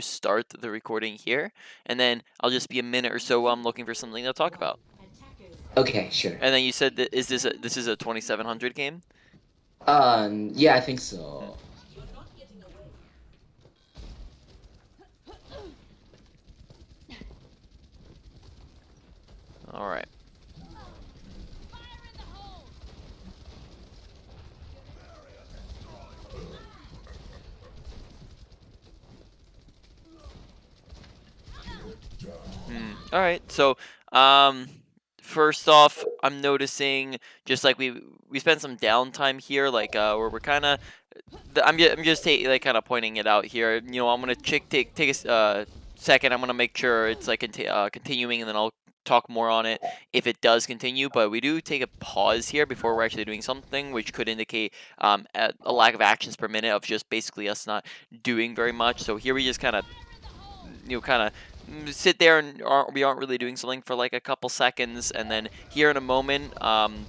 to start the recording here, and then I'll just be a minute or so while I'm looking for something to talk about. Okay, sure. And then you said that this is a 2700 game? Yeah, I think Hmm. so. All right. All right. So, um, first off, I'm noticing just like we spent some downtime here, like where we're kind of I'm just like kind of pointing it out here. You know, I'm gonna take a second. I'm gonna make sure it's like continuing, and then I'll talk more on it if it does continue. But we do take a pause here before we're actually doing something, which could indicate a lack of actions per minute of just basically us not doing very much. So here we just kind of kind of sit there and we aren't really doing something for like a couple seconds, and then here in a moment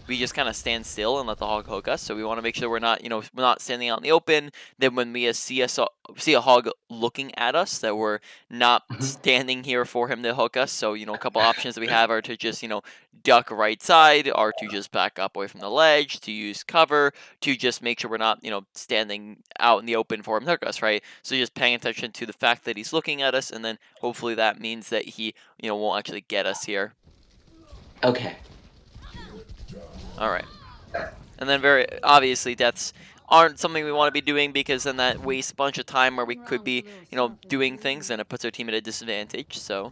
we just kind of stand still and let the hog hook us. So we want to make sure we're not we're not standing out in the open. Then when we see a hog looking at us, that we're not Mhm. standing here for him to hook us. So a couple options that we have are to just duck right side, or to just back up away from the ledge, to use cover, to just make sure we're not standing out in the open for him to hook us, right? So just paying attention to the fact that he's looking at us, and then hopefully that means that he won't actually get us here. Okay. All right. And then very obviously deaths aren't something we want to be doing, because then that wastes a bunch of time where we could be doing things, and it puts our team at a disadvantage. So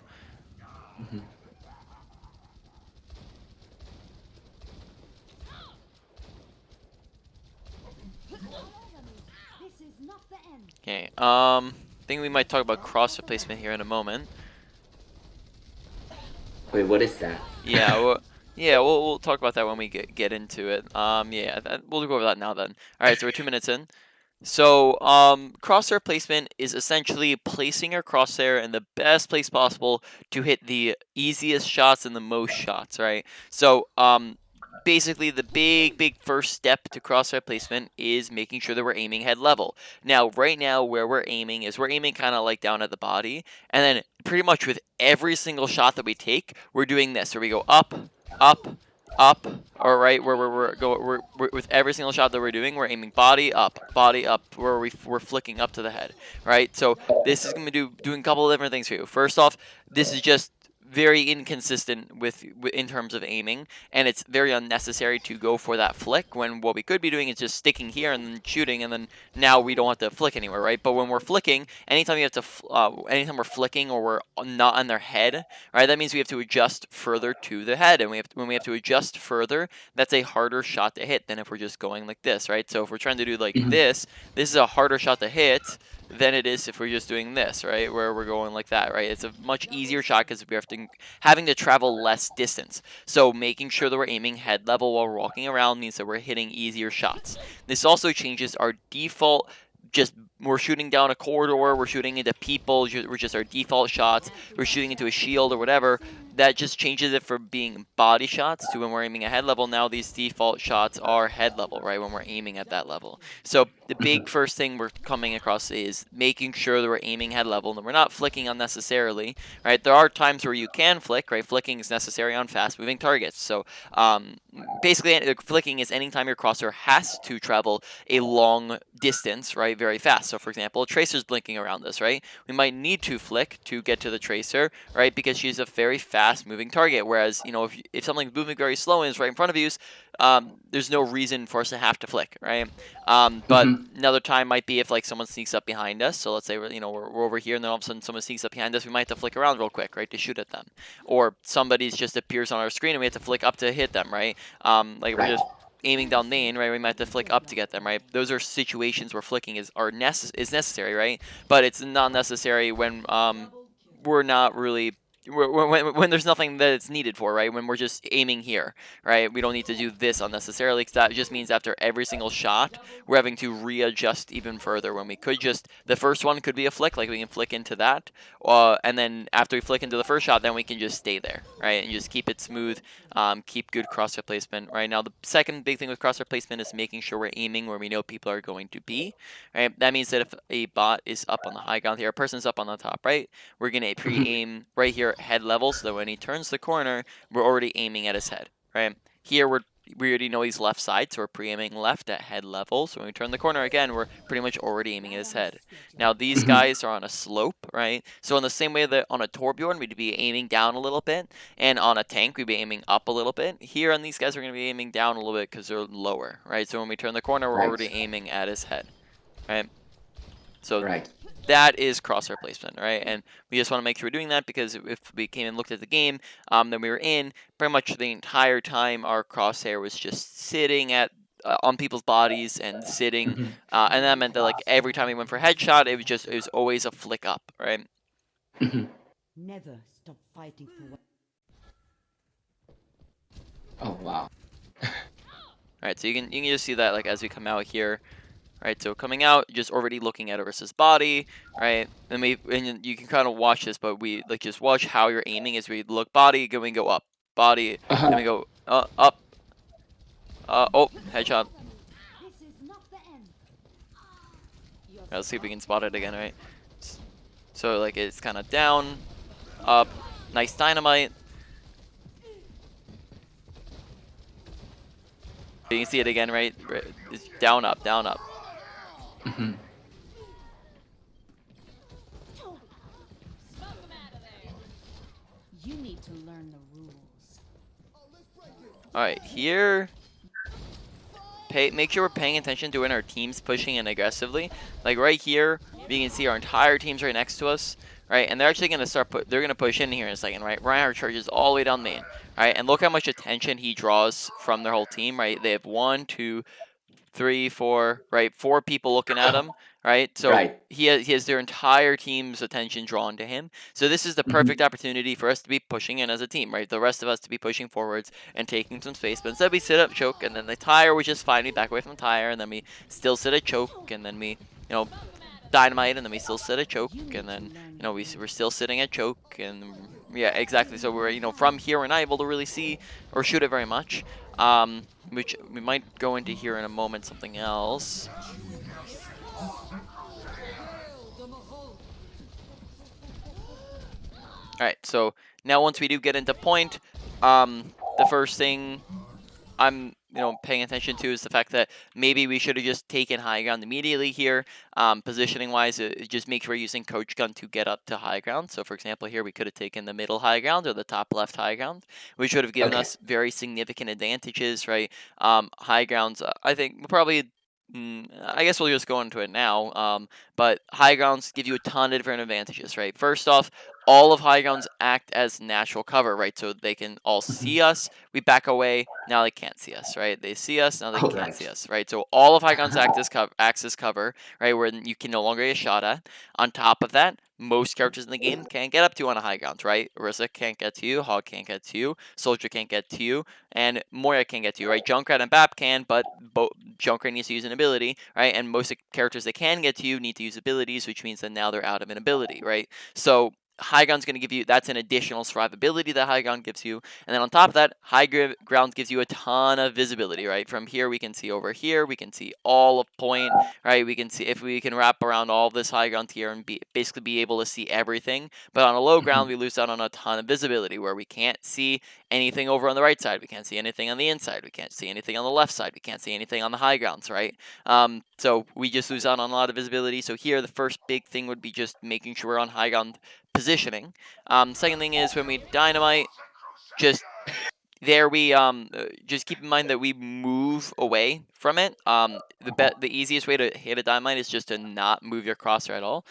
Mhm. okay, think we might talk about crossfire placement here in a moment. Wait, what is that? Yeah, we'll talk about that when we get into it. Yeah, we'll go over that now then. All right, so we're 2 minutes in. So, crosshair placement is essentially placing your crosshair in the best place possible to hit the easiest shots and the most shots, right? So, basically the big first step to crosshair placement is making sure that we're aiming head level. Now, right now where we're aiming is we're aiming kind of like down at the body, and then pretty much with every single shot that we take, we're doing this, where we go up, up, up, all right, where we're with every single shot that we're doing, we're aiming body up, where we're flicking up to the head, right? So this is going to be doing a couple of different things for you. First off, this is just very inconsistent in terms of aiming, and it's very unnecessary to go for that flick when what we could be doing is just sticking here and then shooting, and then now we don't have to flick anywhere, right? But when we're flicking, anytime anytime we're flicking or we're not on their head, right, that means we have to adjust further to the head, and when we have to adjust further, that's a harder shot to hit than if we're just going like this, right? So if we're trying to do like Mhm. this is a harder shot to hit than it is if we're just doing this, right, where we're going like that, right? It's a much easier shot because we have to having to travel less distance. So making sure that we're aiming head level while we're walking around means that we're hitting easier shots. This also changes our default. Just we're shooting down a corridor, we're shooting into people, we're just our default shots, we're shooting into a shield or whatever. That just changes it from being body shots to when we're aiming at head level. Now these default shots are head level, right, when we're aiming at that level. So the big first thing we're coming across is making sure that we're aiming head level and we're not flicking unnecessarily, right? There are times where you can flick, right? Flicking is necessary on fast moving targets. So basically flicking is anytime your crosshair has to travel a long distance, right, very fast. So for example, a tracer's blinking around us, right? We might need to flick to get to the tracer, right, because she's a very fast moving target. Whereas if something's moving very slow and is right in front of you, there's no reason for us to have to flick, right? But Mhm. another time might be if like someone sneaks up behind us. So let's say we're over here, and then all of a sudden someone sneaks up behind us. We might have to flick around real quick, right, to shoot at them. Or somebody's just appears on our screen and we have to flick up to hit them, right? Like we're Right. just aiming down main, right? We might have to flick up to get them, right? Those are situations where flicking is necessary, right? But it's not necessary when we're not really when there's nothing that it's needed for, right? When we're just aiming here, right? We don't need to do this unnecessarily, because that just means after every single shot, we're having to readjust even further, when we could just, the first one could be a flick, like we can flick into that, and then after we flick into the first shot, then we can just stay there, right? And just keep it smooth, keep good crosshair placement. Right now, the second big thing with crosshair placement is making sure we're aiming where we know people are going to be, right? That means that if a bot is up on the high ground here, a person's up on the top, right? We're going to pre-aim right here at head level, so that when he turns the corner, we're already aiming at his head, right? Here, we already know he's left side, so we're pre-aiming left at head level. So when we turn the corner again, we're pretty much already aiming at his head. Now, these guys are on a slope, right? So in the same way that on a Torbjorn, we'd be aiming down a little bit, and on a tank, we'd be aiming up a little bit. Here on these guys, we're going to be aiming down a little bit because they're lower, right? So when we turn the corner, we're already aiming at his head, right? So that is crosshair placement, right? And we just want to make sure we're doing that, because if we came and looked at the game, then we were in pretty much the entire time our crosshair was just sitting at on people's bodies and sitting, and that meant that like every time we went for headshot, it was always a flick up, right? Never stop fighting for what. Oh wow. All right, so you can just see that like as we come out here. Right, so coming out, just already looking at Orissa's body, right? And you can kind of watch this, but we like just watch how you're aiming as we look body, then we go up, body, then we go up, oh, headshot. Let's see if we can spot it again, right? So like it's kind of down, up, nice dynamite. You can see it again, right? It's down, up, down, up. You need to learn the rules. Alright, here, make sure we're paying attention to when our team's pushing in aggressively. Like right here, you can see our entire team's right next to us, right? And they're actually going to they're going to push in here in a second, right? Reinhardt charges all the way down main, right? And look how much attention he draws from their whole team, right? They have 1, 2, 3, 4, right? 4 people looking at him, right? So he has their entire team's attention drawn to him. So this is the perfect opportunity for us to be pushing in as a team, right? The rest of us to be pushing forwards and taking some space. But instead we sit up, choke, and then the tire, we just find me back away from tire, and then we still sit at choke, and then we, dynamite, and then we still sit at choke, and then, we're still sitting at choke, and yeah, exactly. So we're, from here, we're not able to really see or shoot it very much. Which we might go into here in a moment, something else. Alright, so now once we do get into point, the first thing I'm paying attention to is the fact that maybe we should have just taken high ground immediately here. Positioning wise, just make sure we're using coach gun to get up to high ground. So for example, here we could have taken the middle high ground or the top left high ground, which would have given us very significant advantages, right? High grounds, I think probably. I guess we'll just go into it now. But high grounds give you a ton of different advantages, right? First off, all of high grounds act as natural cover, right? So they can all see us. We back away. Now they can't see us, right? They see us. Now they can't see us, right? So all of high grounds acts as cover, right? Where you can no longer get shot at. On top of that, most characters in the game can't get up to you on a high ground, right? Orisa can't get to you, Hog can't get to you, Soldier can't get to you, and Moira can't get to you, right? Junkrat and Bap can, but Junkrat needs to use an ability, right? And most characters that can get to you need to use abilities, which means that now they're out of an ability, right? So high ground's going to give you, that's an additional survivability that high ground gives you. And then on top of that, high ground gives you a ton of visibility, right? From here, we can see over here, we can see all of point, right? We can see, if we can wrap around all this high ground here and basically be able to see everything. But on a low ground, we lose out on a ton of visibility, where we can't see anything over on the right side. We can't see anything on the inside. We can't see anything on the left side. We can't see anything on the high grounds, right? So we just lose out on a lot of visibility. So here, the first big thing would be just making sure we're on high ground positioning. Second thing is when we dynamite, just there we just keep in mind that we move away from it. The easiest way to hit a dynamite is just to not move your crosshair at all,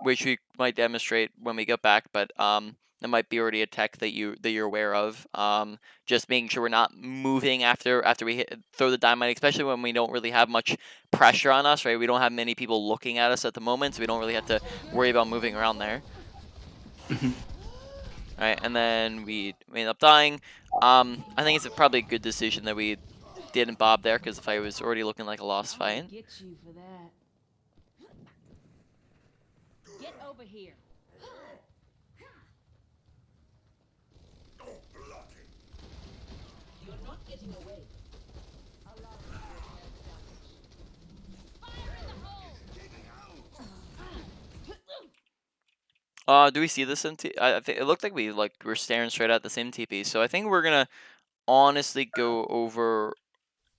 which we might demonstrate when we get back, but that might be already a tech that you're aware of. Just making sure we're not moving after we throw the dynamite, especially when we don't really have much pressure on us, right? We don't have many people looking at us at the moment, so we don't really have to worry about moving around there. right? And then we end up dying. I think it's probably a good decision that we didn't bob there because the fight was already looking like a lost fight. Get you for that. Get over here. You're not getting away. Do we see this in I think it looked like we were staring straight at the same TP. So I think we're gonna honestly go over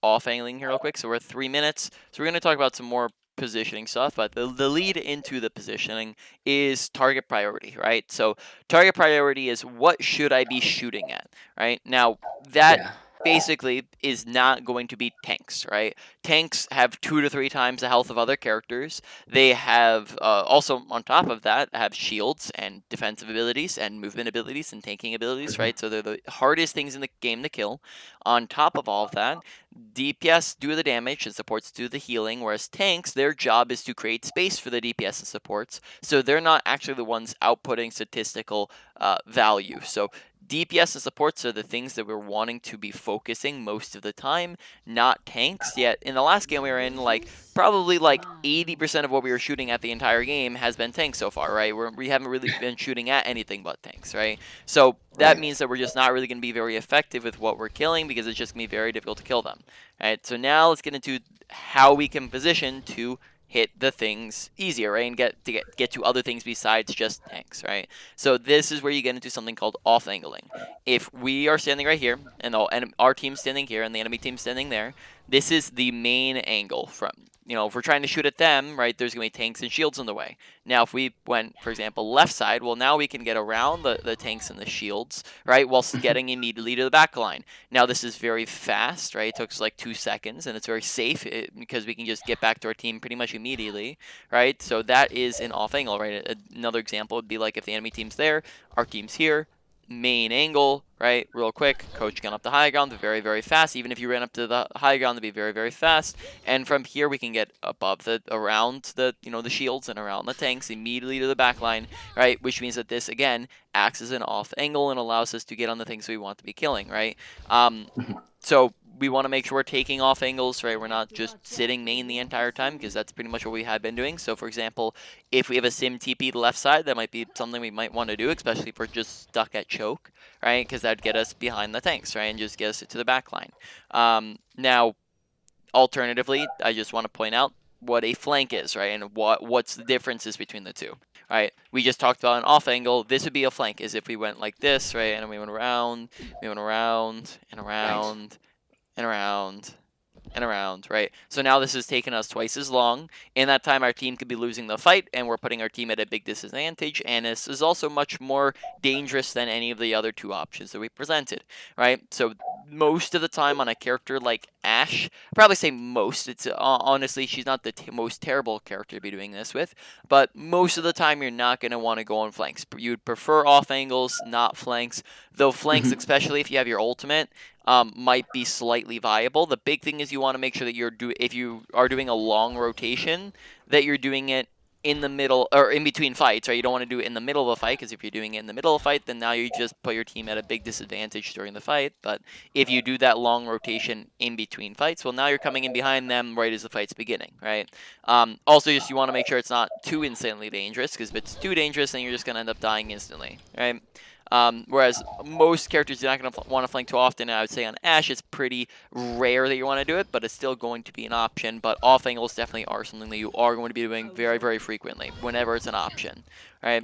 off angling here real quick. So we're at 3 minutes. So we're gonna talk about some more positioning stuff, but the lead into the positioning is target priority, right? So target priority is what should I be shooting at, right? Now that Yeah. basically is not going to be tanks, right? Tanks have 2 to 3 times the health of other characters. They have also on top of that have shields and defensive abilities and movement abilities and tanking abilities, right? So they're the hardest things in the game to kill. On top of all of that, DPS do the damage and supports do the healing, whereas tanks, their job is to create space for the DPS and supports, so they're not actually the ones outputting statistical value. So DPS and supports are the things that we're wanting to be focusing most of the time, not tanks. Yet in the last game we were in, probably 80% of what we were shooting at the entire game has been tanks so far, right? We haven't really been shooting at anything but tanks, right? So that Right. means that we're just not really going to be very effective with what we're killing because it's just going to be very difficult to kill them. Alright, so now let's get into how we can position to hit the things easier, right? And get to other things besides just tanks, right? So this is where you get into something called off angling. If we are standing right here, and our team's standing here, and the enemy team's standing there, this is the main angle from, if we're trying to shoot at them, right, there's going to be tanks and shields in the way. Now, if we went, for example, left side, well, now we can get around the tanks and the shields, right, whilst getting immediately to the back line. Now, this is very fast, right? It took us like 2 seconds, and it's very safe because we can just get back to our team pretty much immediately, right? So that is an off angle, right? Another example would be like if the enemy team's there, our team's here, main angle, right? Real quick, coach gun up the high ground, very, very fast. Even if you ran up to the high ground, it'd be very, very fast. And from here, we can get above around the shields and around the tanks immediately to the back line, right? Which means that this, again, acts as an off angle and allows us to get on the things we want to be killing, right? So we want to make sure we're taking off angles, right? We're not just sitting main the entire time because that's pretty much what we have been doing. So for example, if we have a sim TP to the left side, that might be something we might want to do, especially if we're just stuck at choke, right? Because that'd get us behind the tanks, right? And just get us to the back line. Now, alternatively, I just want to point out what a flank is, right? And what's the differences between the two, right? We just talked about an off angle. This would be a flank, is if we went like this, right? And we went around, and around, Right. and around, and around, right? So now this has taken us twice as long. In that time, our team could be losing the fight, and we're putting our team at a big disadvantage, and this is also much more dangerous than any of the other 2 options that we presented, right? So most of the time on a character like Ashe, I'd probably say most, it's honestly, she's not the most terrible character to be doing this with, but most of the time you're not going to want to go on flanks. You'd prefer off angles, not flanks, though flanks, especially if you have your ultimate, might be slightly viable. The big thing is you want to make sure that if you are doing a long rotation, that you're doing it in the middle or in between fights, right? You don't want to do it in the middle of a fight, because if you're doing it in the middle of a fight, then now you just put your team at a big disadvantage during the fight. But if you do that long rotation in between fights, well, now you're coming in behind them right as the fight's beginning, right? Also, just you want to make sure it's not too insanely dangerous, because if it's too dangerous, then you're just going to end up dying instantly, right? Whereas most characters you're not going to want to flank too often. I would say on Ashe, it's pretty rare that you want to do it, but it's still going to be an option. But off angles definitely are something that you are going to be doing very, very frequently, whenever it's an option, right?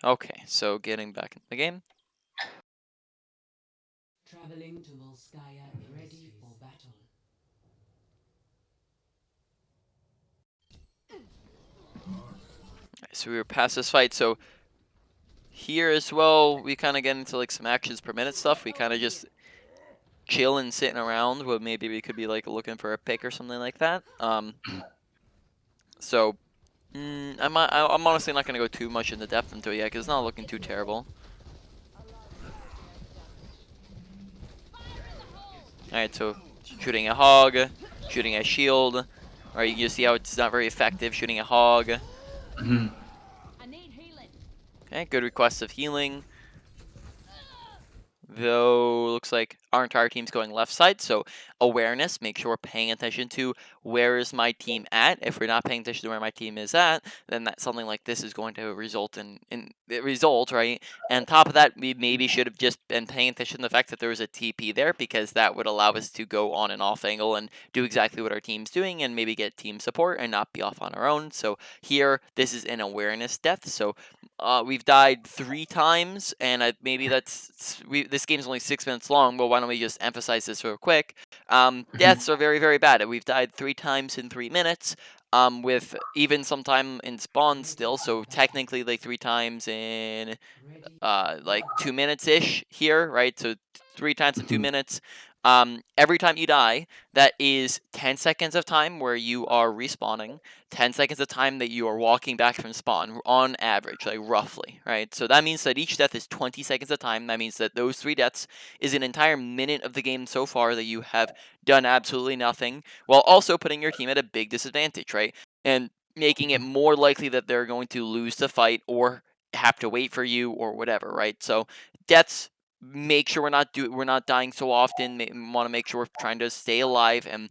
Okay, so getting back into the game. Traveling to Volskaya, ready for battle. So we were past this fight, so here as well, we kind of get into like some actions per minute stuff. We kind of just chill and sitting around, where maybe we could be like looking for a pick or something like that. So I'm honestly not going to go too much into depth into it yet, because it's not looking too terrible. Alright, so shooting a hog, shooting a shield. Alright, you see how it's not very effective shooting a hog. Mhm. Okay, good request of healing. Though looks like our entire team's going left side, so awareness, make sure we're paying attention to where is my team at. If we're not paying attention to where my team is at, then that something like this is going to result in the result, right? And on top of that, we maybe should have just been paying attention to the fact that there was a TP there, because that would allow us to go on and off angle and do exactly what our team's doing and maybe get team support and not be off on our own. So here, this is an awareness death, so we've died 3 times, and maybe this game's only 6 minutes long, but why don't we just emphasize this real quick? Deaths are very, very bad. We've died 3 times in 3 minutes, with even some time in spawn still, so technically like 3 times in like 2 minutes ish here, right? So 3 times in 2 Mhm. minutes. Every time you die, that is 10 seconds of time where you are respawning, 10 seconds of time that you are walking back from spawn on average, like roughly, right? So that means that each death is 20 seconds of time. That means that those 3 deaths is an entire minute of the game so far that you have done absolutely nothing, while also putting your team at a big disadvantage, right? And making it more likely that they're going to lose the fight or have to wait for you or whatever, right? So deaths, make sure we're not dying so often. Want to make sure we're trying to stay alive, and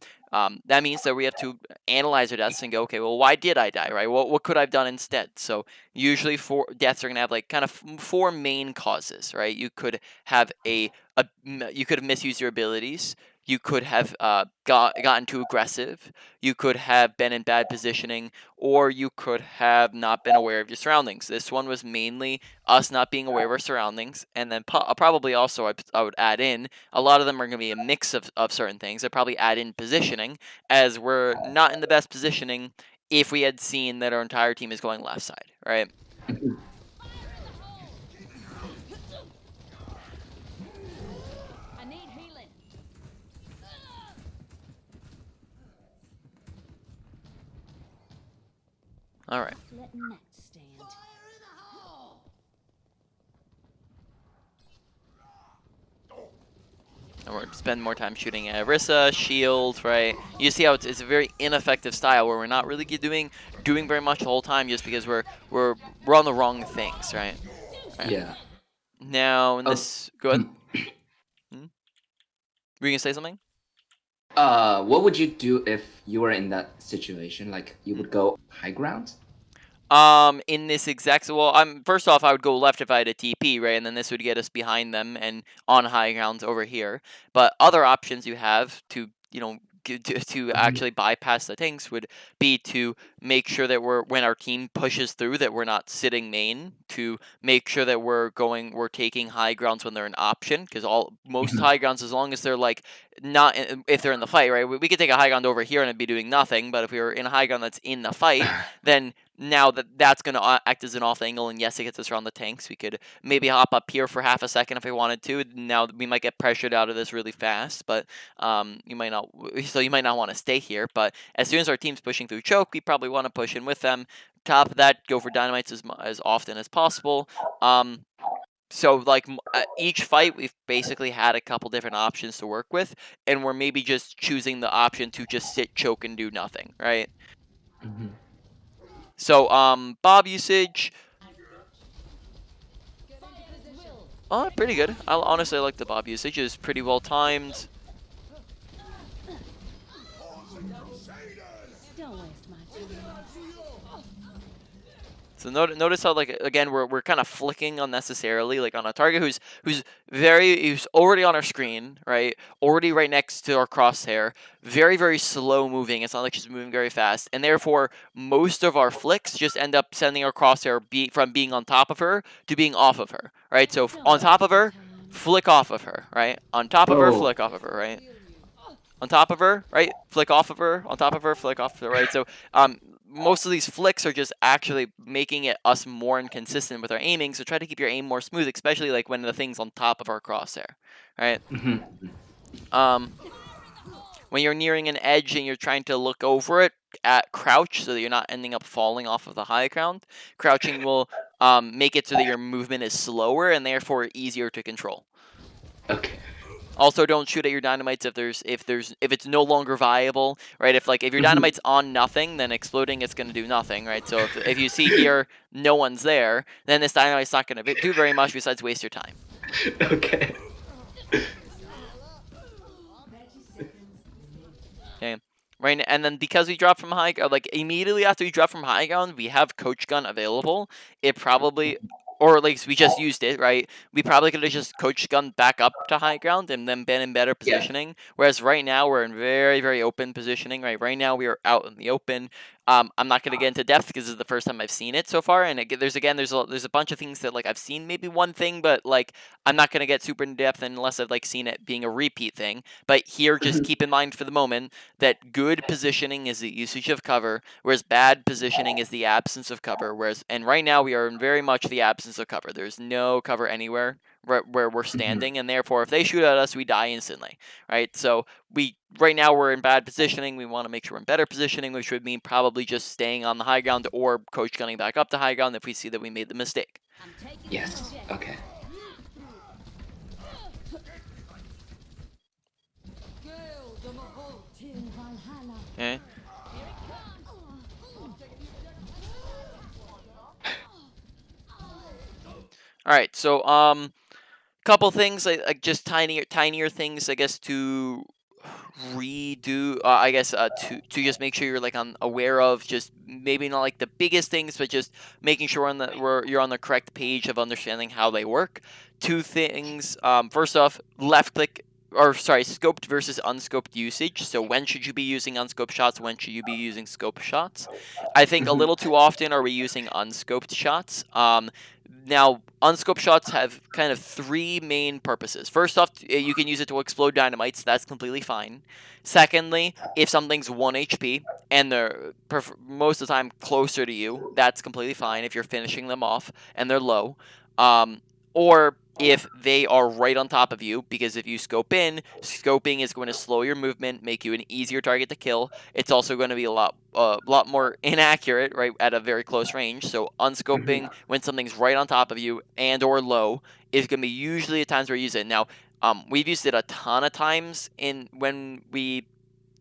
that means that we have to analyze our deaths and go, okay, well, why did I die, right? What could I have done instead? So usually, deaths are gonna have like kind of 4 main causes, right? You could have you could have misused your abilities. You could have gotten too aggressive. You could have been in bad positioning, or you could have not been aware of your surroundings. This one was mainly us not being aware of our surroundings, and then probably also I would add in, a lot of them are going to be a mix of certain things. I'd probably add in positioning, as we're not in the best positioning if we had seen that our entire team is going left side, right? Mhm. All right. Let nets stand. And we're going to spend more time shooting at Orisa, shield, right? You see how it's a very ineffective style where we're not really doing very much the whole time, just because we're on the wrong things, right? Yeah. Now in Oh. this, go ahead. Were you gonna say something? What would you do if you were in that situation? Like, you would go high ground? In this exact, well, first off, I would go left if I had a TP, right, and then this would get us behind them and on high grounds over here. But other options you have to, to Mhm. actually bypass the tanks would be to make sure that when our team pushes through, that we're not sitting main. To make sure that we're taking high grounds when they're an option, because most Mhm. high grounds, as long as they're like not if they're in the fight, right, we could take a high ground over here and it'd be doing nothing. But if we were in a high ground that's in the fight, then now that's going to act as an off angle, and yes, it gets us around the tanks. We could maybe hop up here for half a second if we wanted to. Now we might get pressured out of this really fast, but you might not. So you might not want to stay here. But as soon as our team's pushing through choke, we probably want to push in with them. Top of that, go for dynamites as often as possible. So like each fight, we've basically had a couple different options to work with, and we're maybe just choosing the option to just sit, choke, and do nothing, right? Mhm. So, Bob usage, pretty good. I honestly like the Bob usage. It's pretty well timed. Don't waste my time. So notice how, like, again, we're kind of flicking unnecessarily, like on a target who's already on our screen, right? Already right next to our crosshair. Very, very slow moving. It's not like she's moving very fast, and therefore most of our flicks just end up sending our crosshair from being on top of her to being off of her, right? So Don't on top waste of my her, time. flick off of her, right? On top of her, Oh. flick off of her, right? On top of her, right? Flick off of her, on top of her, flick off of her, right? So most of these flicks are just actually making it us more inconsistent with our aiming. So try to keep your aim more smooth, especially like when the thing's on top of our crosshair, right? Mhm. Um, when you're nearing an edge and you're trying to look over it at crouch, so that you're not ending up falling off of the high ground. Crouching will make it so that your movement is slower and therefore easier to control. Okay. Also, don't shoot at your dynamites if it's no longer viable, right? If your dynamite's on nothing, then exploding it's going to do nothing, right? So if you see here no one's there, then this dynamite's not going to do very much besides waste your time. Okay. Okay. Right, and then because we dropped from high, immediately after we dropped from high ground, we have Coach Gun available. It probably, or at least we just used it, right? We probably could have just Coach Gun back up to high ground and then been in better positioning. Whereas right now we're in very, very open positioning, right? Right now we are out in the open. I'm not gonna get into depth because this is the first time I've seen it so far, and there's a bunch of things that I've seen maybe one thing, but I'm not gonna get super in depth unless I've seen it being a repeat thing. But here, just keep in mind for the moment that good positioning is the usage of cover, whereas bad positioning is the absence of cover. And right now we are in very much the absence of cover. There's no cover anywhere where we're standing, and therefore if they shoot at us, we die instantly, right? So right now we're in bad positioning. We want to make sure we're in better positioning, which would mean probably just staying on the high ground or coach gunning back up to high ground if we see that we made the mistake. Yes. Okay. Okay. All right. So couple things like just tinier things, I guess, to redo. I guess to just make sure you're aware of, just maybe not the biggest things, but just making sure you're on the correct page of understanding how they work. Two things. First off, left click. Or sorry, scoped versus unscoped usage. So when should you be using unscoped shots? When should you be using scoped shots? I think a little too often are we using unscoped shots. Now, unscoped shots have kind of three main purposes. First off, you can use it to explode dynamites. That's completely fine. Secondly, if something's 1 HP and they're most of the time closer to you, that's completely fine if you're finishing them off and they're low. Or if they are right on top of you, because if you scope in, scoping is going to slow your movement, make you an easier target to kill. It's also going to be a lot more inaccurate, right, at a very close range. So unscoping when something's right on top of you and or low is going to be usually the times where we use it. Now, we've used it a ton of times when we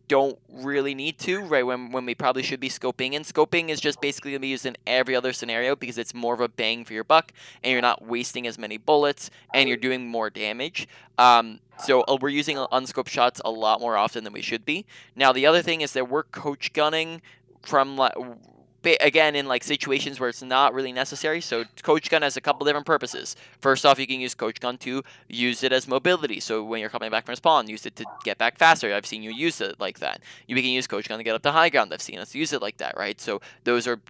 don't really need to, right? When we probably should be scoping. And scoping is just basically going to be used in every other scenario because it's more of a bang for your buck and you're not wasting as many bullets and you're doing more damage. So we're using unscoped shots a lot more often than we should be. Now, the other thing is that we're coach gunning from again in situations where it's not really necessary. So coach gun has a couple different purposes. First off, you can use coach gun to use it as mobility. So when you're coming back from spawn, use it to get back faster. I've seen you use it like that. You can use coach gun to get up to high ground. I've seen us use it like that, right? So those are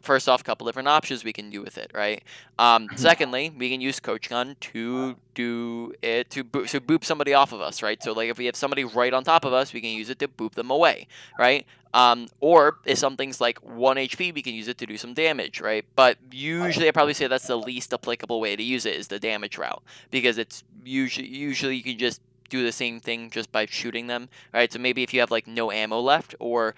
first off, a couple different options we can do with it, right? Secondly, we can use coach gun to do it to boop somebody off of us, right? So if we have somebody right on top of us, we can use it to boop them away, right? Or if something's 1 HP, we can use it to do some damage, right? But usually, I probably say that's the least applicable way to use it is the damage route, because it's usually you can just do the same thing just by shooting them, right? So maybe if you have no ammo left, or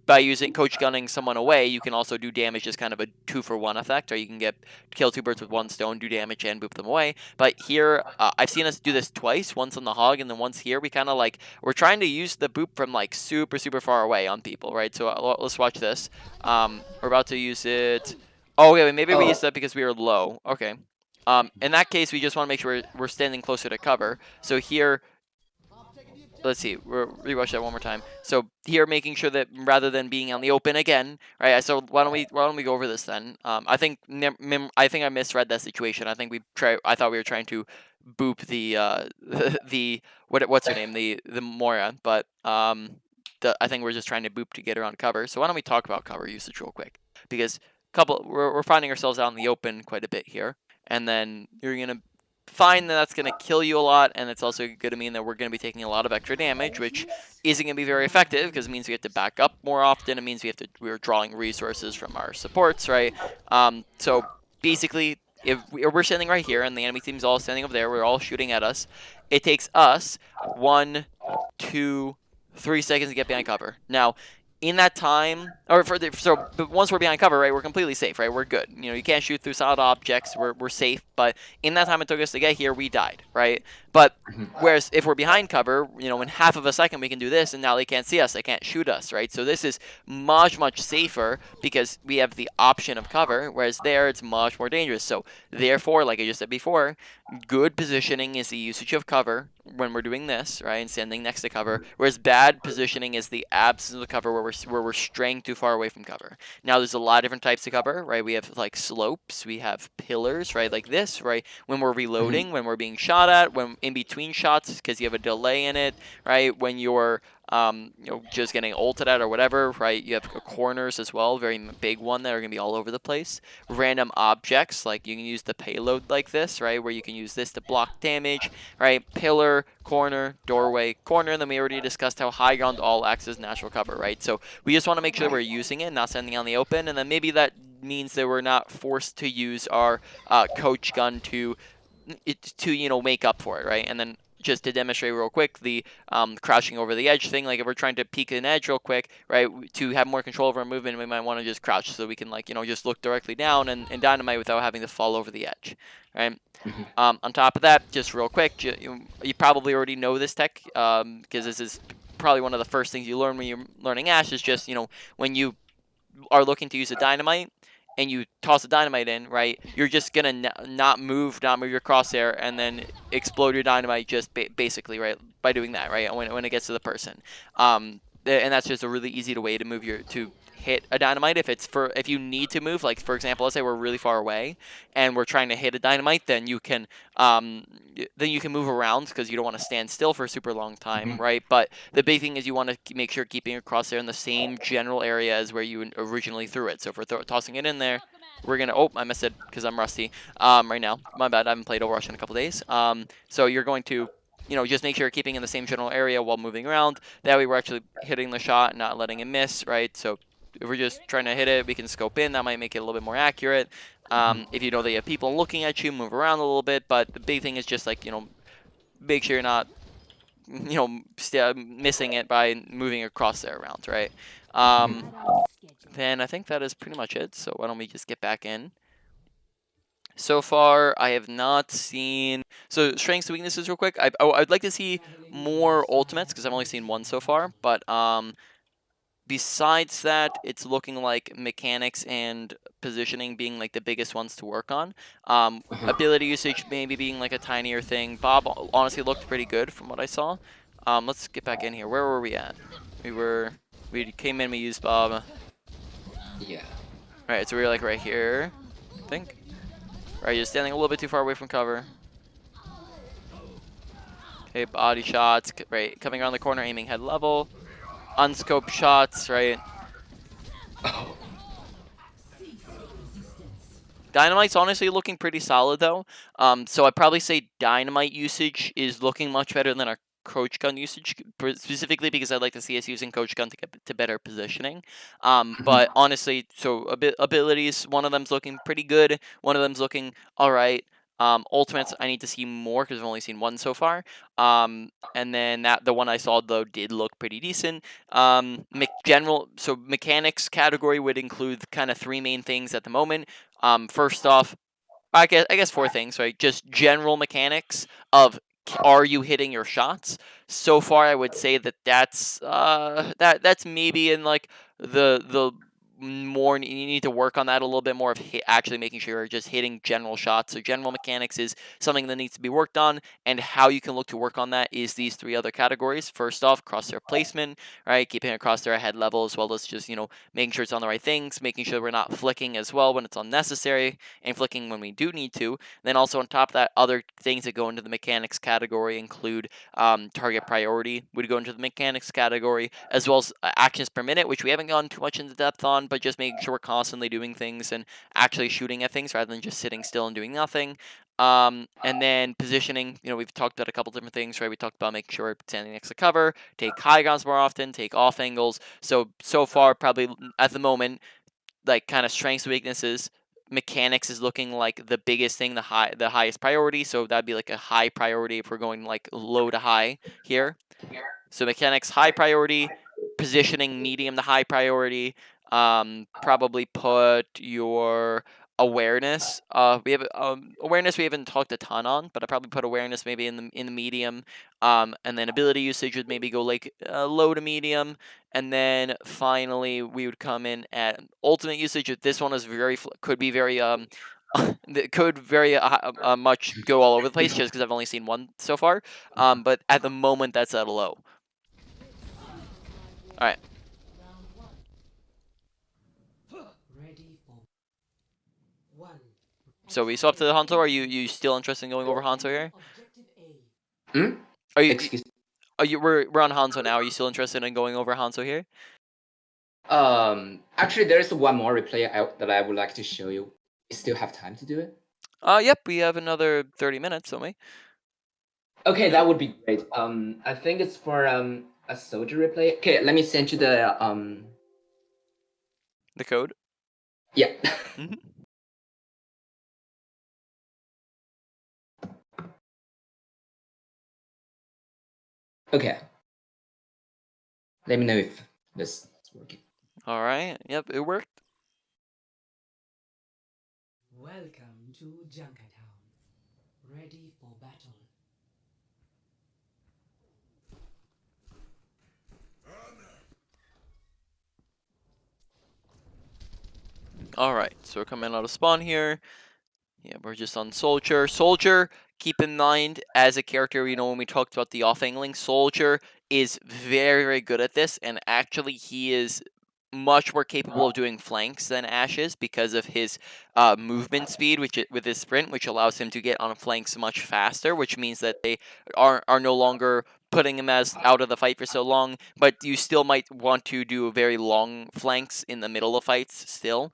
by using coach gunning someone away, you can also do damage as kind of a 2-for-1 effect, or you can kill two birds with one stone, do damage and boop them away. But here, I've seen us do this twice, once on the hog and then once here. We kind of we're trying to use the boop from super, super far away on people, right? So let's watch this. We're about to use it. Oh, yeah, maybe we used that because we were low. Okay. In that case, we just want to make sure we're standing closer to cover. So here, let's see, we'll rewatch that one more time. So here, making sure that rather than being on the open again, right? So why don't we go over this then? I think I misread that situation. I thought we were trying to boop the the what's her name, the Moira, but I think we're just trying to boop to get her on cover. So why don't we talk about cover usage real quick? Because we're finding ourselves out in the open quite a bit here, and then you're gonna find that that's going to kill you a lot, and it's also going to mean that we're going to be taking a lot of extra damage, which isn't going to be very effective because it means we have to back up more often. It means we're drawing resources from our supports, right? So basically, if we're standing right here and the enemy team's all standing over there, we're all shooting at us. It takes us 1, 2, 3 seconds to get behind cover. Now, in that time, or but once we're behind cover, right, we're completely safe, right? We're good. You can't shoot through solid objects. We're safe. But in that time it took us to get here, we died, right? But whereas if we're behind cover, in half of a second we can do this, and now they can't see us, they can't shoot us, right? So this is much safer because we have the option of cover, whereas there it's much more dangerous. So therefore, like I just said before, good positioning is the usage of cover when we're doing this, right, and standing next to cover, whereas bad positioning is the absence of cover where we're straying too far away from cover. Now, there's a lot of different types of cover, right? We have like slopes, we have pillars, right, like this, right, when we're reloading, when we're being shot at, when in between shots because you have a delay in it, right, when you're just getting ulted at or whatever, right? You have corners as well, very big one that are going to be all over the place. Random objects, like you can use the payload like this, right? Where you can use this to block damage, right? Pillar, corner, doorway, corner, and then we already discussed how high ground all acts as natural cover, right? So we just want to make sure we're using it, not sending on the open, and then maybe that means that we're not forced to use our coach gun to make up for it, right? And then just to demonstrate real quick, the crouching over the edge thing, like if we're trying to peek an edge real quick, right, to have more control over our movement, we might want to just crouch so we can just look directly down and dynamite without having to fall over the edge, right? On top of that, just real quick, you probably already know this tech because this is probably one of the first things you learn when you're learning Ashe is just, when you are looking to use a dynamite and you toss a dynamite in, right, you're just going to not move your crosshair and then explode your dynamite just basically, right, by doing that, right, when it gets to the person. And that's just a really easy way to to hit a dynamite. If you need to move, like for example, let's say we're really far away and we're trying to hit a dynamite, then you can move around because you don't want to stand still for a super long time, right? But the big thing is you want to make sure keeping your crosshair in the same general area as where you originally threw it. So if we're tossing it in there, we're gonna. Oh, I missed it because I'm rusty. Right now, my bad. I haven't played Overwatch in a couple days. So you're going to just make sure you're keeping in the same general area while moving around. That way we're actually hitting the shot, not letting it miss, right? So if we're just trying to hit it, we can scope in. That might make it a little bit more accurate. If you know that you have people looking at you, move around a little bit. But the big thing is just like, make sure you're not, missing it by moving across there around, right? Then I think that is pretty much it. So why don't we just get back in? So far, I have not seen. So strengths and weaknesses, real quick. I'd like to see more ultimates because I've only seen one so far. But besides that, it's looking like mechanics and positioning being like the biggest ones to work on. Ability usage maybe being like a tinier thing. Bob honestly looked pretty good from what I saw. Let's get back in here. Where were we at? We came in, we used Bob. Yeah. Right, so we were like right here, I think. Right, you're standing a little bit too far away from cover. Okay, body shots, right, coming around the corner, aiming head level. Unscoped shots, right? Dynamite's honestly looking pretty solid though. So I'd probably say dynamite usage is looking much better than our coach gun usage, specifically because I'd like to see us using coach gun to get to better positioning. But honestly, so abilities, one of them's looking pretty good. One of them's looking all right. Ultimates, I need to see more because I've only seen one so far. And then the one I saw though did look pretty decent. So mechanics category would include kind of three main things at the moment. First off, I guess four things, right? Just general mechanics of are you hitting your shots? So far, I would say that's maybe in like the more you need to work on that a little bit more of actually making sure you're just hitting general shots. So general mechanics is something that needs to be worked on, and how you can look to work on that is these three other categories. First off, crosshair placement, right? Keeping it crosshair head level as well as just making sure it's on the right things, making sure we're not flicking as well when it's unnecessary, and flicking when we do need to. Then also on top of that, other things that go into the mechanics category include target priority would go into the mechanics category, as well as actions per minute, which we haven't gone too much into depth on, but just making sure we're constantly doing things and actually shooting at things rather than just sitting still and doing nothing. And then positioning, we've talked about a couple different things, right? We talked about making sure we're standing next to cover, take high grounds more often, take off angles. So far, probably at the moment, like kind of strengths, weaknesses, mechanics is looking like the biggest thing, the highest priority. So that'd be like a high priority if we're going like low to high here. So mechanics, high priority. positioning medium to high priority. Probably put your awareness. We have awareness we haven't talked a ton on, but I probably put awareness maybe in the medium. And then ability usage would maybe go like low to medium, and then finally we would come in at ultimate usage. This one is could be very that could very much go all over the place just because I've only seen one so far. But at the moment that's at a low. All right. So we swap to the Hanzo. Are you still interested in going over Hanzo here? Hmm? Are you? Excuse. We're on Hanzo now. Are you still interested in going over Hanzo here? Actually, there is one more replay that I would like to show you. You still have time to do it? Yep. We have another 30 minutes, don't we? Okay, that would be great. I think it's for a soldier replay. Okay, let me send you the The code. Yeah. Mhm. Okay. Let me know if this is working. All right. Yep. It worked. Welcome to Junkertown. Ready for battle. All right. So we're coming out of spawn here. Yeah, we're just on Soldier. Soldier, keep in mind, as a character, when we talked about the off-angling, Soldier is very, very good at this, and actually he is much more capable of doing flanks than Ashe is because of his movement speed, with his sprint, which allows him to get on flanks much faster, which means that they are no longer putting him as out of the fight for so long, but you still might want to do very long flanks in the middle of fights still.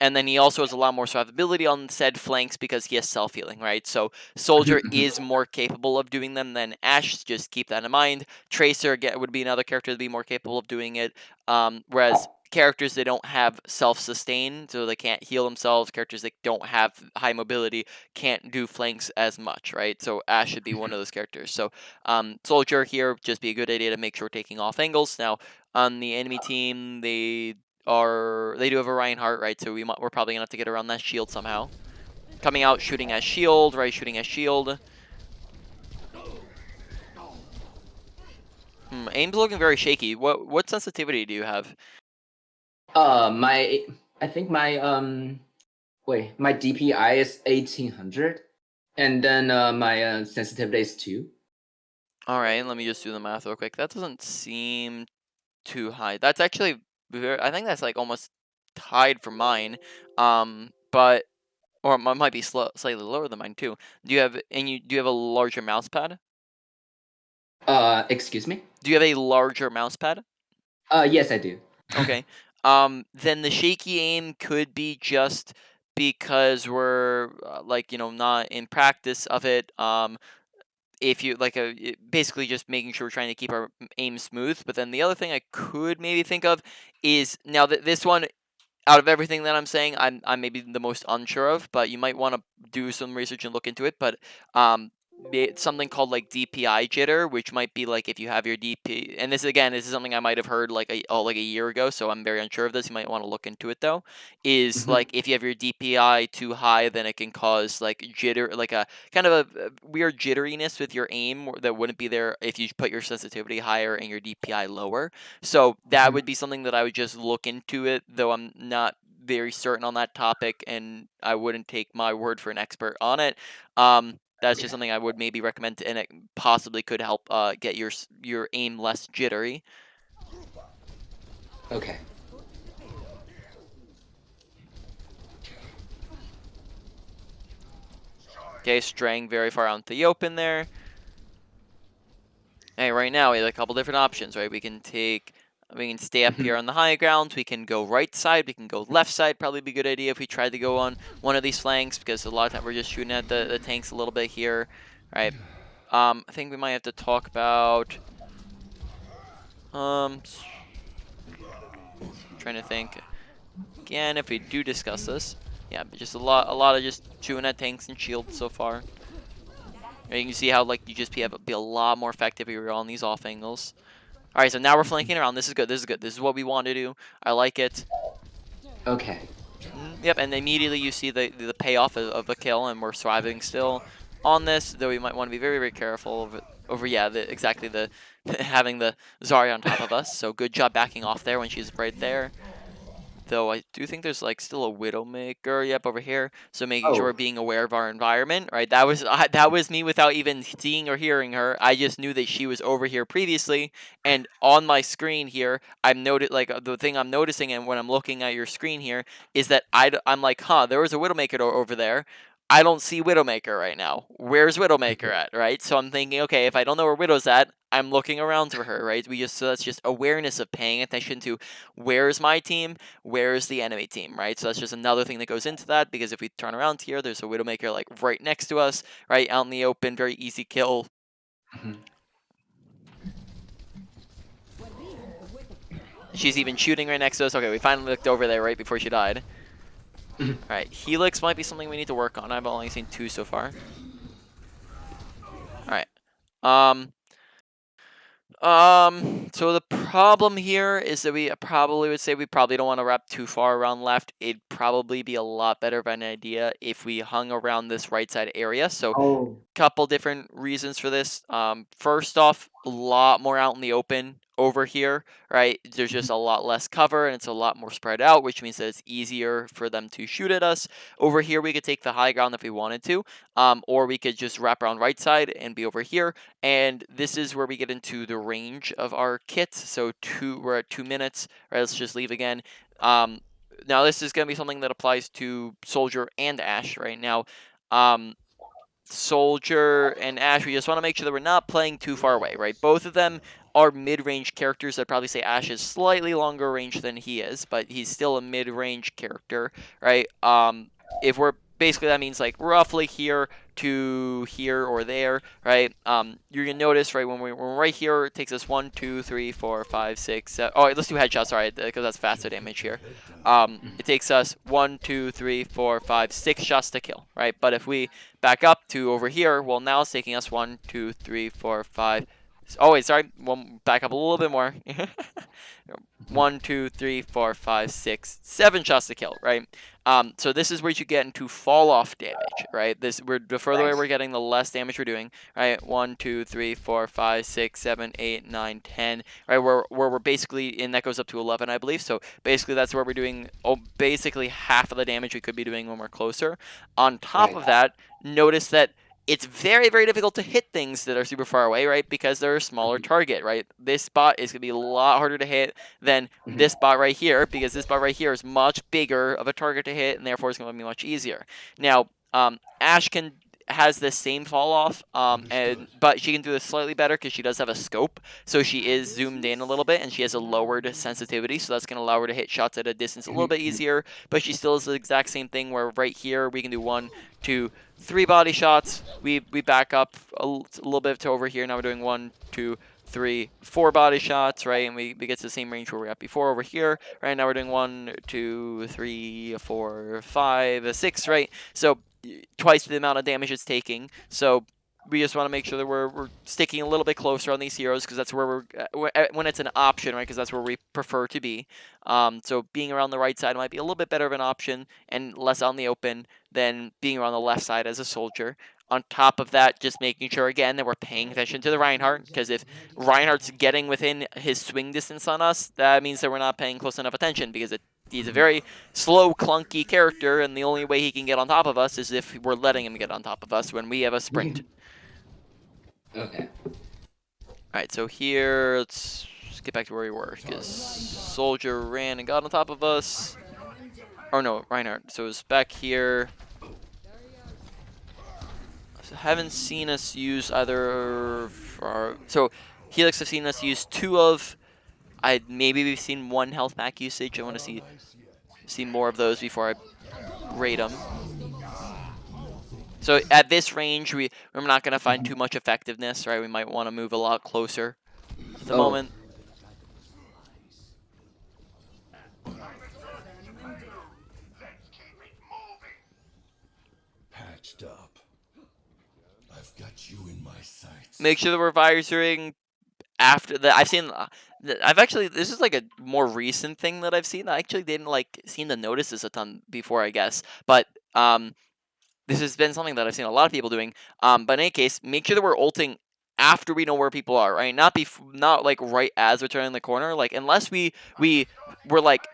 And then he also has a lot more survivability on said flanks because he has self-healing, right? So Soldier is more capable of doing them than Ashe, just keep that in mind. Tracer would be another character to be more capable of doing it, whereas characters that don't have self-sustain, so they can't heal themselves, characters that don't have high mobility can't do flanks as much, right? So Ashe should be one of those characters. So Soldier here, just be a good idea to make sure we're taking off angles. Now, on the enemy team, they do have a Reinhardt, right? So we're probably gonna have to get around that shield somehow. Coming out, shooting as shield, right? Shooting as shield. Aim's looking very shaky. What sensitivity do you have? I think my my DPI is 1800, and then my sensitivity is 2. All right, let me just do the math real quick. That doesn't seem too high. That's actually I think that's like almost tied for mine. But or it might be slightly lower than mine too. Do you have a larger mouse pad? Excuse me? Do you have a larger mouse pad? Yes, I do. Okay. Then the shaky aim could be just because we're not in practice of it. If you basically just making sure we're trying to keep our aim smooth. But then the other thing I could maybe think of is now that this one, out of everything that I'm saying, I'm maybe the most unsure of, but you might want to do some research and look into it. But it's something called like DPI jitter, which might be like if you have your DP, and this is something I might have heard like a year ago, so I'm very unsure of this. You might want to look into it though. Is like if you have your DPI too high, then it can cause like jitter, like a kind of a weird jitteriness with your aim that wouldn't be there if you put your sensitivity higher and your DPI lower. So that would be something that I would just look into it, though I'm not very certain on that topic, and I wouldn't take my word for an expert on it. That's just something I would maybe recommend, and it possibly could help get your aim less jittery. Okay. Okay, straying very far out into the open there. Hey, right now we have a couple different options, right? We can stay up here on the high ground. We can go right side. We can go left side. Probably be a good idea if we tried to go on one of these flanks, because a lot of time we're just shooting at the tanks a little bit here, right? I think we might have to talk about trying to think again if we do discuss this. Yeah, but just a lot of just shooting at tanks and shields so far. And you can see how like you just be a lot more effective if you're on these off angles. All right, so now we're flanking around. This is good. This is good. This is what we want to do. I like it. Okay. Yep, and immediately you see the payoff of a kill, and we're thriving still on this. Though we might want to be very, very careful over yeah, exactly the having the Zarya on top of us. So good job backing off there when she's right there. Though I do think there's like still a Widowmaker, yep, over here. So making sure we're Oh. being aware of our environment, right? That was me without even seeing or hearing her. I just knew that she was over here previously, and on my screen here, I'm the thing I'm noticing, and when I'm looking at your screen here, is that I'm like, huh, there was a Widowmaker over there. I don't see Widowmaker right now. Where's Widowmaker at, right? So I'm thinking, okay, if I don't know where Widow's at, I'm looking around for her, right? So that's just awareness of paying attention to where's my team, where's the enemy team, right? So that's just another thing that goes into that, because if we turn around here, there's a Widowmaker like right next to us, right, out in the open, very easy kill. She's even shooting right next to us. Okay, we finally looked over there right before she died. Alright, Helix might be something we need to work on. I've only seen 2 so far. Alright. So the problem here is that we probably would say we probably don't want to wrap too far around left. It'd probably be a lot better of an idea if we hung around this right side area. So Oh. couple different reasons for this. First off, a lot more out in the open over here, right? There's just a lot less cover and it's a lot more spread out, which means that it's easier for them to shoot at us. Over here, we could take the high ground if we wanted to, or we could just wrap around right side and be over here. And this is where we get into the range of our kit. So we're at 2 minutes. Right, let's just leave again. Now this is going to be something that applies to Soldier and Ashe right now. Soldier and Ashe, we just want to make sure that we're not playing too far away, right? Both of them are mid-range characters. I'd probably say Ashe is slightly longer range than he is, but he's still a mid-range character, right? If we're basically, that means like roughly here to here or there, right? You're gonna notice, right, when we're right here, it takes us 1, 2, 3, 4, 5, 6, 7. Oh, let's do headshots, sorry, because that's faster damage here. It takes us 1, 2, 3, 4, 5, 6 shots to kill, right? But if we back up to over here, well, now it's taking us 1, 2, 3, 4, 5. Oh wait, sorry. Back up a little bit more. 1, 2, 3, 4, 5, 6, 7 shots to kill, right? So this is where you get into fall off damage, right? The further away we're getting, the less damage we're doing, right? 1, 2, 3, 4, 5, 6, 7, 8, 9, 10, right? Where we're basically, and that goes up to 11, I believe. So basically, that's where we're doing basically half of the damage we could be doing when we're closer. On top of that, notice that it's very, very difficult to hit things that are super far away, right? Because they're a smaller target, right? This spot is going to be a lot harder to hit than this bot right here, because this bot right here is much bigger of a target to hit, and therefore it's going to be much easier. Now, Ashe has the same fall off, but she can do this slightly better because she does have a scope, so she is zoomed in a little bit, and she has a lowered sensitivity, so that's going to allow her to hit shots at a distance a little bit easier. But she still is the exact same thing, where right here we can do 1, 2, 3 body shots. We back up a little bit to over here. Now we're doing 1, 2, 3, 4 body shots, right? And we get to the same range where we were at before over here. Right now we're doing 1, 2, 3, 4, 5, 6, right? So twice the amount of damage it's taking. So we just want to make sure that we're sticking a little bit closer on these heroes, because that's where when it's an option, right? Because that's where we prefer to be. So being around the right side might be a little bit better of an option and less out in the open than being around the left side as a soldier. On top of that, just making sure, again, that we're paying attention to the Reinhardt, because if Reinhardt's getting within his swing distance on us, that means that we're not paying close enough attention, because he's a very slow, clunky character, and the only way he can get on top of us is if we're letting him get on top of us when we have a sprint. Okay. Alright, so here, let's get back to where we were, because Soldier ran and got on top of us. Or no, Reinhardt. So it's back here. So haven't seen us use either for our, so Helix have seen us use 2 of. Maybe we've seen 1 health pack usage. I want to see more of those before I rate them. So at this range, we're not going to find too much effectiveness, right? We might want to move a lot closer at the moment. Patched up. I've got you in my sights. Make sure that we're visoring after that, I've seen. I've actually, this is like a more recent thing that I've seen. I actually didn't like seem to notice this a ton before, I guess. But this has been something that I've seen a lot of people doing. But in any case, make sure that we're ulting after we know where people are, right? Not like right as we're turning the corner. Like unless we're like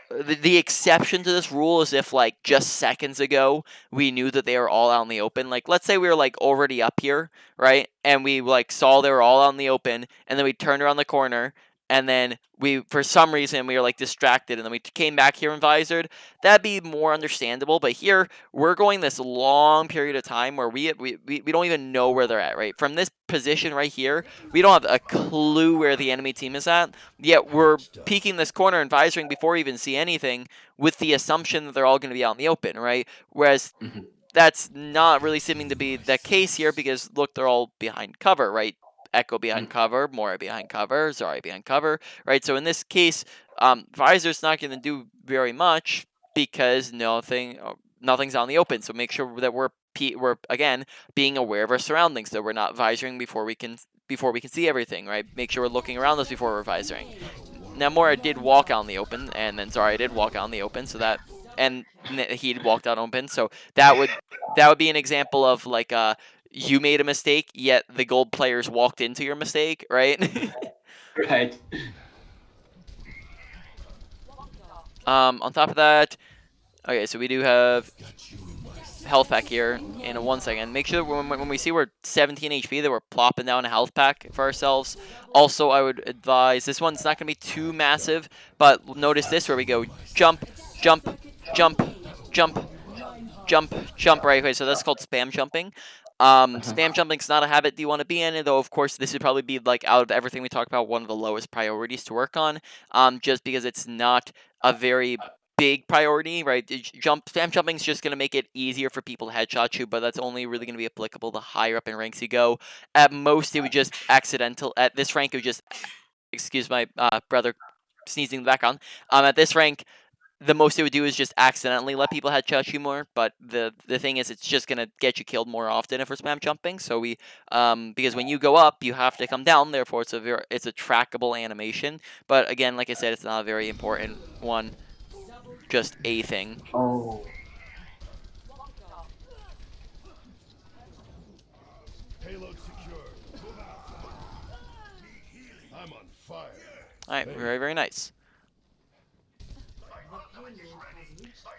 the exception to this rule is if like just seconds ago we knew that they were all out in the open. Like let's say we were like already up here, right? And we like saw they were all out in the open, and then we turned around the corner, and then we for some reason we were like distracted, and then we came back here and visored. That'd be more understandable. But here we're going this long period of time where we don't even know where they're at, right? From this position right here, we don't have a clue where the enemy team is at. Yet we're peeking this corner and visoring before we even see anything, with the assumption that they're all going to be out in the open, right? Whereas that's not really seeming to be the case here, because look, they're all behind cover, right? Echo behind cover, Mora behind cover, Zarya behind cover, right? So in this case, Visor's not going to do very much because nothing's out in the open. So make sure that we're again being aware of our surroundings, so we're not visoring before we can see everything, right? Make sure we're looking around us before we're visoring. Now Mora did walk out in the open, and then Zarya did walk out in the open, so that, and he walked out open, so that would be an example of like you made a mistake, yet the gold players walked into your mistake, right? Right. On top of that, okay, so we do have health pack here in 1 second. Make sure when we see we're 17 HP that we're plopping down a health pack for ourselves. Also, I would advise, this one's not going to be too massive, but notice this where we go jump, jump, jump, jump, jump, jump, right? Okay, so that's called spam jumping. Spam jumping's not a habit you want to be in, though of course this would probably be, like, out of everything we talked about, one of the lowest priorities to work on, just because it's not a very big priority, right? Spam jumping is just going to make it easier for people to headshot you, but that's only really going to be applicable the higher up in ranks you go. At most, it would just at this rank, it would just, excuse my brother sneezing in the background. At this rank, the most it would do is just accidentally let people headshot you more, but the thing is, it's just gonna get you killed more often if we're spam jumping. So we, because when you go up, you have to come down. Therefore, it's a trackable animation. But again, like I said, it's not a very important one. Just a thing. Oh. Payload secure. I'm on fire. All right, very, very nice.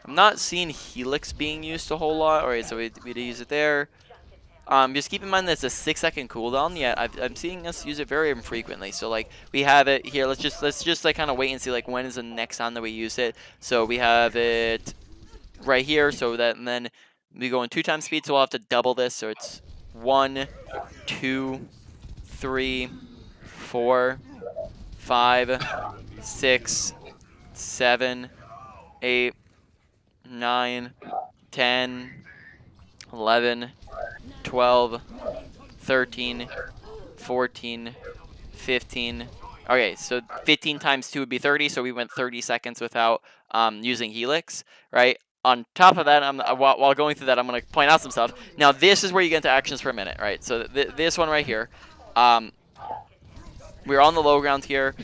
I'm not seeing Helix being used a whole lot. Alright, so we'd use it there. Just keep in mind that it's a 6-second cooldown. Yeah, I'm seeing us use it very infrequently. So like we have it here. Let's just like kind of wait and see like when is the next time that we use it. So we have it right here. So that, and then we go in 2 times speed. So we'll have to double this. So it's 1, 2, 3, 4, 5, 6, 7, 8, 9, 10, 11, 12, 13, 14, 15. Okay, so 15 times 2 would be 30, so we went 30 seconds without using Helix, right? On top of that, while going through that, I'm going to point out some stuff. Now, this is where you get into actions per minute, right? So this one right here, we're on the low ground here.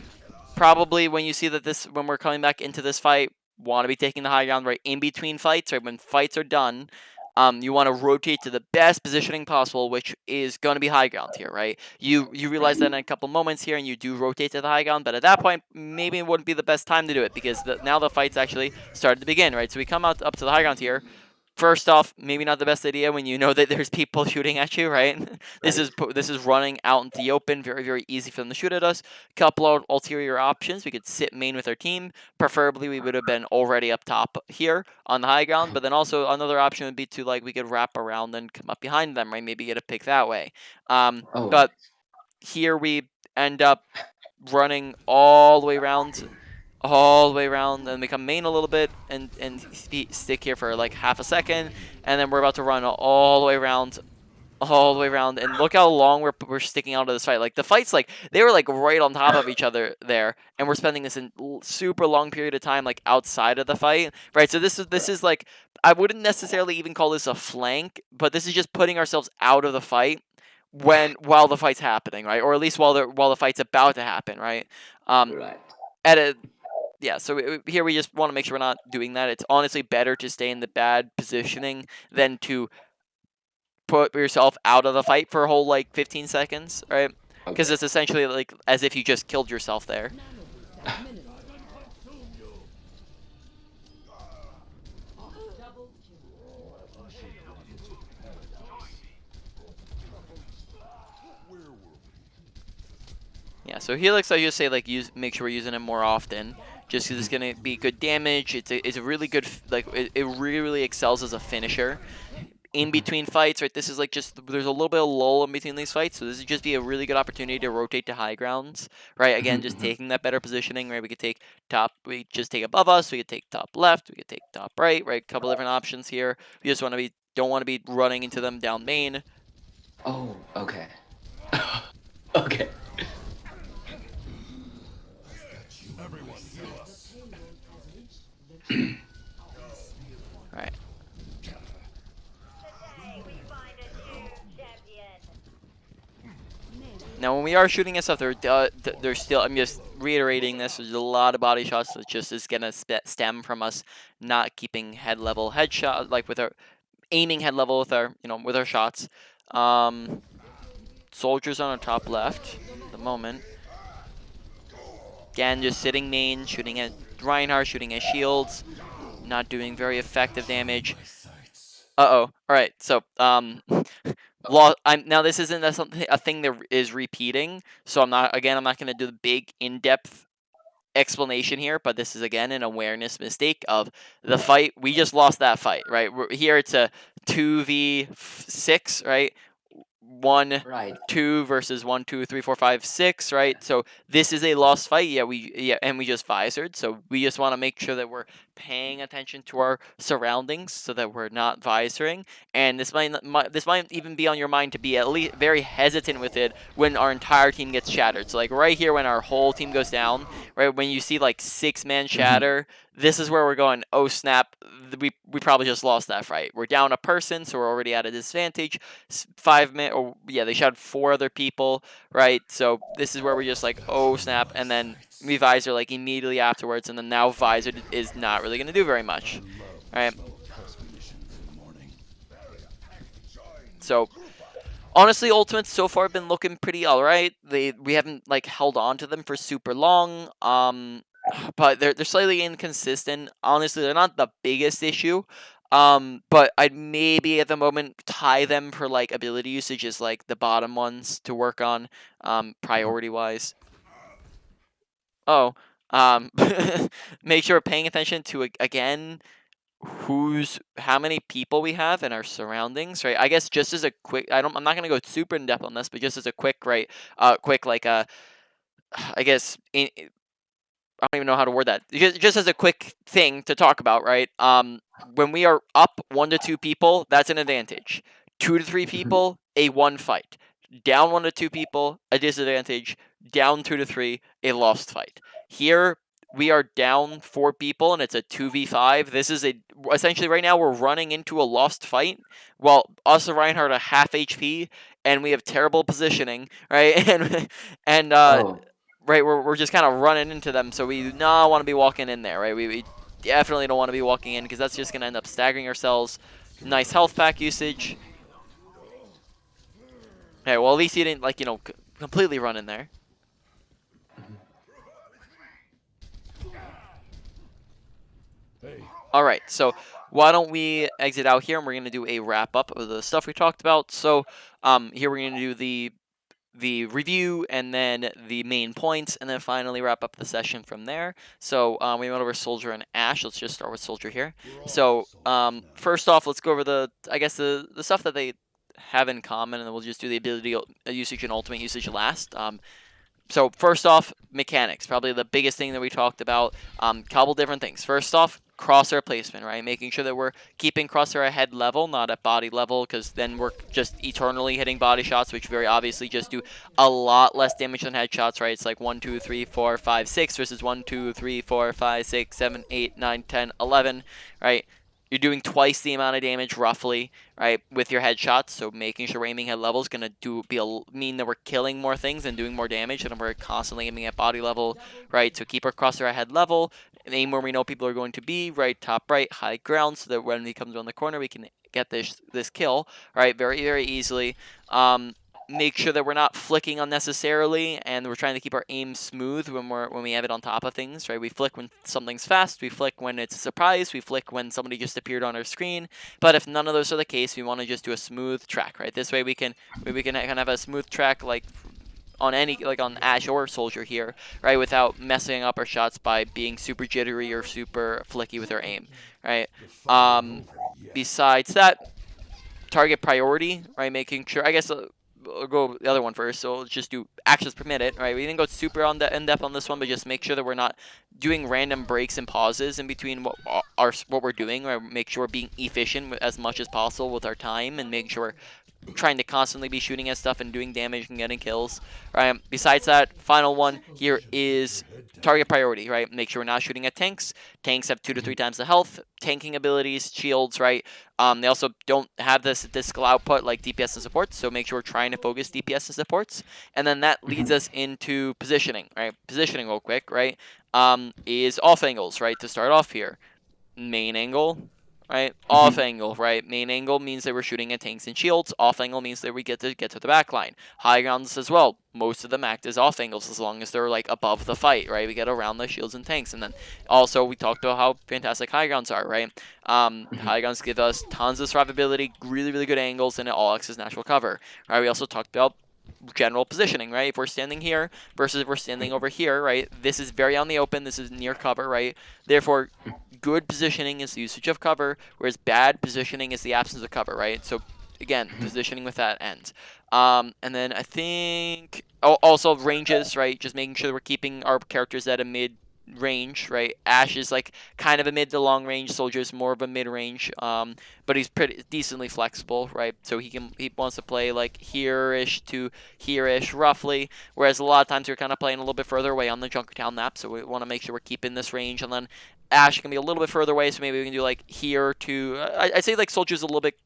Probably when you see that when we're coming back into this fight, want to be taking the high ground right in between fights, right? When fights are done, you want to rotate to the best positioning possible, which is going to be high ground here, right? You realize that in a couple moments here, and you do rotate to the high ground, but at that point, maybe it wouldn't be the best time to do it, because now the fight's actually started to begin, right? So we come up to the high ground here. First off, maybe not the best idea when you know that there's people shooting at you, right? This is running out into the open, very, very easy for them to shoot at us. Couple of ulterior options. We could sit main with our team. Preferably, we would have been already up top here on the high ground. But then also another option would be to, like, we could wrap around and come up behind them, right? Maybe get a pick that way. But here we end up running all the way around. And we come main a little bit and stick here for like half a second, and then we're about to run all the way around, and look how long we're sticking out of this fight. Like the fight's like they were like right on top of each other there, and we're spending this in super long period of time like outside of the fight, right? So this is like, I wouldn't necessarily even call this a flank, but this is just putting ourselves out of the fight while the fight's happening, right? Or at least while the fight's about to happen, right? Right. So here we just want to make sure we're not doing that. It's honestly better to stay in the bad positioning than to put yourself out of the fight for a whole like 15 seconds, right? Because Okay. it's essentially like as if you just killed yourself there. Yeah, so Helix, I just say like make sure we're using it more often, just because it's gonna be good damage. It's a really good it really excels as a finisher. In between fights, right? This is like just there's a little bit of lull in between these fights, so this would just be a really good opportunity to rotate to high grounds, right? Again, just taking that better positioning, right? We could take we just take above us, we could take top left, we could take top right, right? Couple different options here. We just don't want to be running into them down main. Oh, okay. Okay. Everyone to us. Right. Now, when we are shooting and stuff, there's still, I'm just reiterating this, there's a lot of body shots that just is going to stem from us not keeping head level headshot, like with our aiming head level with our, with our shots. Soldiers on our top left at the moment. Again, just sitting main, shooting at Reinhardt, shooting at shields, not doing very effective damage. Uh-oh. All right. So, now this isn't a thing that is repeating, so I'm not going to do the big in-depth explanation here, but this is again an awareness mistake of the fight. We just lost that fight, right? Here it's a 2v6, right? 1, Right. 2 versus 1, 2, 3, 4, 5, 6, right? So this is a lost fight. And we just visored. So we just want to make sure that we're paying attention to our surroundings so that we're not visoring. And this might even be on your mind to be at least very hesitant with it when our entire team gets shattered. So like right here when our whole team goes down, right, when you see like 6-man shatter, this is where we're going, oh snap, we probably just lost that fight. We're down a person, so we're already at a disadvantage. 5-man, or yeah, they shot 4 other people, right? So this is where we're just like, oh snap, and then we visor like immediately afterwards, and then now visor is not really going to do very much, right? So honestly, ultimates so far have been looking pretty alright. We haven't like held on to them for super long. But they're slightly inconsistent. Honestly, they're not the biggest issue. But I'd maybe at the moment tie them for like ability usage as like the bottom ones to work on, priority wise. Oh, make sure we're paying attention to again how many people we have in our surroundings, right? I guess just as a quick, I'm not gonna go super in depth on this, but just as a quick, right? I guess I don't even know how to word that. Just as a quick thing to talk about, right? When we are up 1 to 2 people, that's an advantage. 2 to 3 people, a 1 fight. Down 1 to 2 people, a disadvantage. Down 2 to 3, a lost fight. Here, we are down 4 people, and it's a 2v5. This is essentially right now we're running into a lost fight, while us and Reinhardt are half HP, and we have terrible positioning, right? and Oh. right, we're just kind of running into them, so we do not want to be walking in there, right? We definitely don't want to be walking in because that's just going to end up staggering ourselves. Nice health pack usage. Okay, well, at least he didn't, like, completely run in there. Alright, so why don't we exit out here, and we're going to do a wrap-up of the stuff we talked about. So here we're going to do the review and then the main points, and then finally wrap up the session from there. So we went over Soldier and Ashe. Let's just start with Soldier here. So first off, let's go over the stuff that they have in common, and then we'll just do the ability usage and ultimate usage last. So first off, mechanics, probably the biggest thing that we talked about. Couple different things. First off, crosshair placement, right? Making sure that we're keeping crosshair at head level, not at body level, because then we're just eternally hitting body shots, which very obviously just do a lot less damage than headshots, right? It's like 1, 2, 3, 4, 5, 6 versus 1, 2, 3, 4, 5, 6, 7, 8, 9, 10, 11, right? you're doing twice the amount of damage roughly, right, with your headshots. So making sure we're aiming at level is gonna mean that we're killing more things and doing more damage, and we're constantly aiming at body level, right? So keep our crosshair at head level, and aim where we know people are going to be, right, top right, high ground, so that when he comes around the corner, we can get this kill, right, very easily. Make sure that we're not flicking unnecessarily, and we're trying to keep our aim smooth when we have it on top of things, right? We flick when something's fast, we flick when it's a surprise, we flick when somebody just appeared on our screen. But if none of those are the case, we want to just do a smooth track, right? This way we can kind of have a smooth track like on on Ashe or Soldier here, right? Without messing up our shots by being super jittery or super flicky with our aim, right? The fight ain't over yet. Besides that, target priority, right? Making sure, I guess I'll go the other one first. So let's just do actions per minute, right? We didn't go super in depth on this one, but just make sure that we're not doing random breaks and pauses in between what we're doing, right? Make sure we're being efficient as much as possible with our time, and making sure we're trying to constantly be shooting at stuff and doing damage and getting kills, right? Besides that, final one here is target priority, right? Make sure we're not shooting at tanks. Tanks have 2 to 3 times the health, tanking abilities, shields, right? They also don't have this skill output like DPS and supports, so make sure we're trying to focus DPS and supports. And then that leads us into positioning, right? Positioning real quick, right? Is off angles, right? To start off here. Main angle, right? Off angle, right? Main angle means that we're shooting at tanks and shields. Off angle means that we get to the back line. High grounds as well. Most of them act as off angles as long as they're like above the fight, right? We get around the shields and tanks. And then also we talked about how fantastic high grounds are, right? High grounds give us tons of survivability, really good angles, and it all acts as natural cover. Right? We also talked about general positioning, right? If we're standing here versus if we're standing over here, right? This is very on the open. This is near cover, right? Therefore, good positioning is the usage of cover, whereas bad positioning is the absence of cover, right? So again, positioning with that end. And then I think also ranges, right? Just making sure that we're keeping our characters at a mid range, right? Ashe is like kind of a mid to long range. Soldier is more of a mid range, but he's pretty decently flexible, right? So he wants to play like here-ish to here-ish roughly, whereas a lot of times we're kind of playing a little bit further away on the Junkertown map, so we want to make sure we're keeping this range. And then Ashe can be a little bit further away, so maybe we can do like here to I'd say like Soldier's a little bit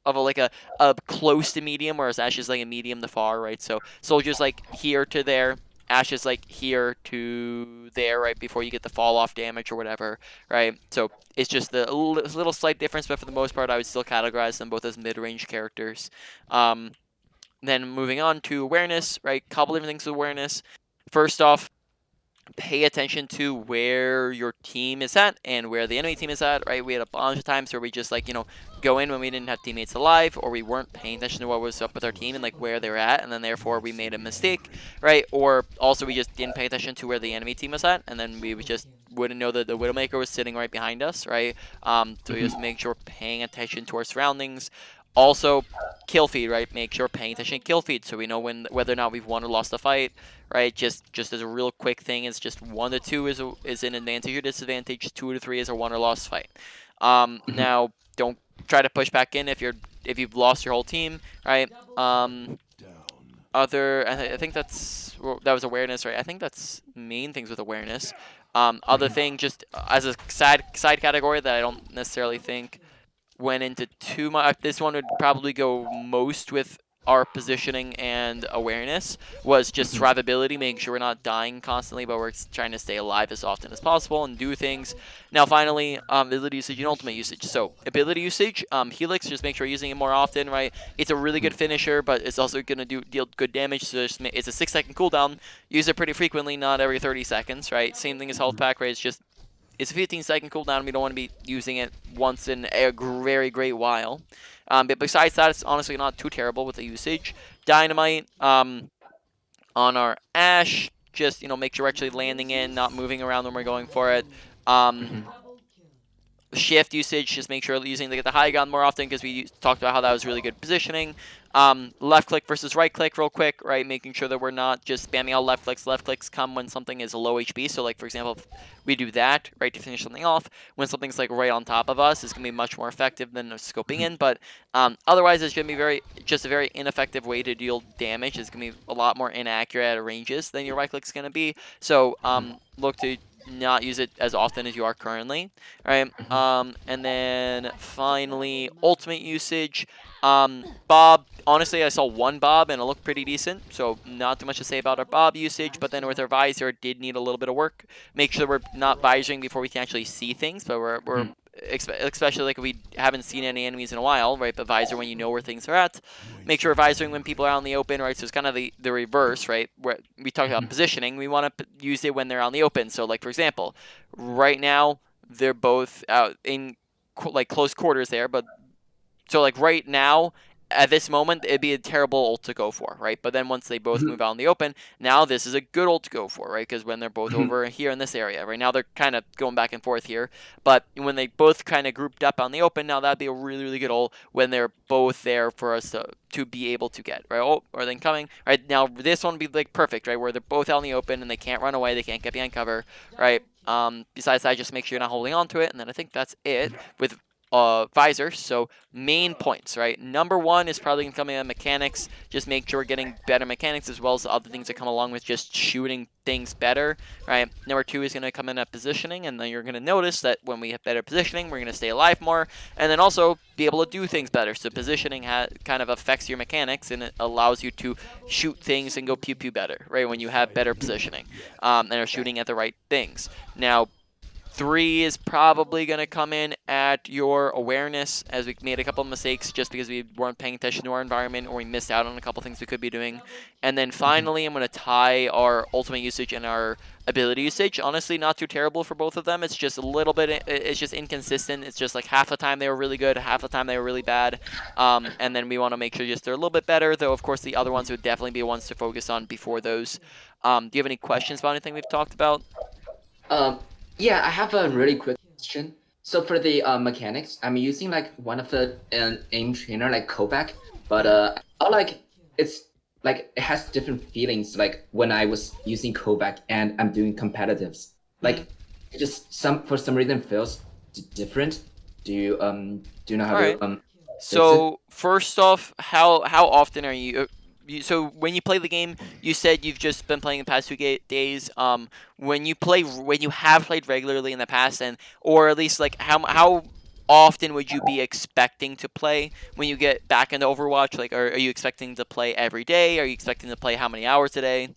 of a close to medium, whereas Ashe is like a medium to far, right? So Soldier's like here to there, Ashe is like here to there, right, before you get the fall off damage or whatever, right? So it's just a little slight difference, but for the most part, I would still categorize them both as mid-range characters. Then moving on to awareness, right? Couple different things with awareness. First off, pay attention to where your team is at and where the enemy team is at, right? We had a bunch of times where we just like, go in when we didn't have teammates alive, or we weren't paying attention to what was up with our team and like where they were at, and then therefore we made a mistake, right? Or also we just didn't pay attention to where the enemy team was at, and then we just wouldn't know that the Widowmaker was sitting right behind us, right? So we just make sure we're paying attention to our surroundings. Also, kill feed, right? Make sure we're paying attention to kill feed so we know whether or not we've won or lost the fight, right? Just as a real quick thing, it's just 1 to 2 is an advantage or disadvantage. 2 to 3 is a won or lost fight. Now, don't try to push back in if you've lost your whole team, right? Down. I think that was awareness, right? I think that's main things with awareness. Other thing, just as a side category that I don't necessarily think went into too much. This one would probably go most with our positioning and awareness, was just survivability, making sure we're not dying constantly, but we're trying to stay alive as often as possible and do things. Now finally, ability usage and ultimate usage. So ability usage, Helix, just make sure you're using it more often, right? It's a really good finisher, but it's also going to deal good damage, so it's a 6-second cooldown. Use it pretty frequently, not every 30 seconds, right? Same thing as health pack, right? It's a 15-second cooldown. We don't want to be using it once in a very great while. But besides that, it's honestly not too terrible with the usage. Dynamite on our Ashe, just make sure we're actually landing in, not moving around when we're going for it. Shift usage, just make sure using the high ground more often, because we talked about how that was really good positioning. Left click versus right click real quick, right? Making sure that we're not just spamming out left clicks. Left clicks come when something is low HP. So like, for example, if we do that, right, to finish something off, when something's like right on top of us, it's going to be much more effective than scoping in. But otherwise, it's going to be just a very ineffective way to deal damage. It's going to be a lot more inaccurate at ranges than your right click's going to be. So look to not use it as often as you are currently. All right. And then finally, ultimate usage. Bob, honestly, I saw one Bob and it looked pretty decent, so not too much to say about our Bob usage, but then with our visor, it did need a little bit of work. Make sure we're not visoring before we can actually see things, but we're especially like if we haven't seen any enemies in a while, right? But visor when you know where things are at. Make sure we're visoring when people are out in the open, right? So it's kind of the reverse, right? Where we talked about positioning, we want to use it when they're out in the open. So like, for example, right now, they're both out in like close quarters there, but so like right now, at this moment, it'd be a terrible ult to go for, right? But then once they both move out in the open, now this is a good ult to go for, right? Because when they're both over here in this area, right now they're kind of going back and forth here, but when they both kind of grouped up on the open, now that'd be a really, really good ult when they're both there for us to be able to get, right? Oh, are they coming? Right now, this one would be like perfect, right? Where they're both out in the open and they can't run away, they can't get behind cover, right? Besides that, just make sure you're not holding on to it, and then I think that's it with visor. So main points, right? Number one is probably going to come in mechanics. Just make sure we're getting better mechanics as well as the other things that come along with just shooting things better, right? Number two is going to come in at positioning, and then you're going to notice that when we have better positioning, we're going to stay alive more, and then also be able to do things better. So positioning kind of affects your mechanics, and it allows you to shoot things and go pew pew better, right? When you have better positioning and are shooting at the right things. Now, 3 is probably going to come in at your awareness, as we made a couple of mistakes just because we weren't paying attention to our environment or we missed out on a couple things we could be doing. And then finally, I'm going to tie our ultimate usage and our ability usage. Honestly, not too terrible for both of them. It's just a little bit, it's just inconsistent. It's just like half the time they were really good, half the time they were really bad. And then we want to make sure just they're a little bit better, though of course the other ones would definitely be ones to focus on before those. Do you have any questions about anything we've talked about? Yeah, I have a really quick question. So for the mechanics, I'm using like one of the aim trainer like Kovac, but I like it's like it has different feelings like when I was using Kovac and I'm doing competitives. Like it just for some reason feels different. Do you know how to So first off, how often are you? So when you play the game, you said you've just been playing the past 2 days. When you have played regularly in the past, or at least like how often would you be expecting to play when you get back into Overwatch? Like, are you expecting to play every day? Are you expecting to play how many hours a day?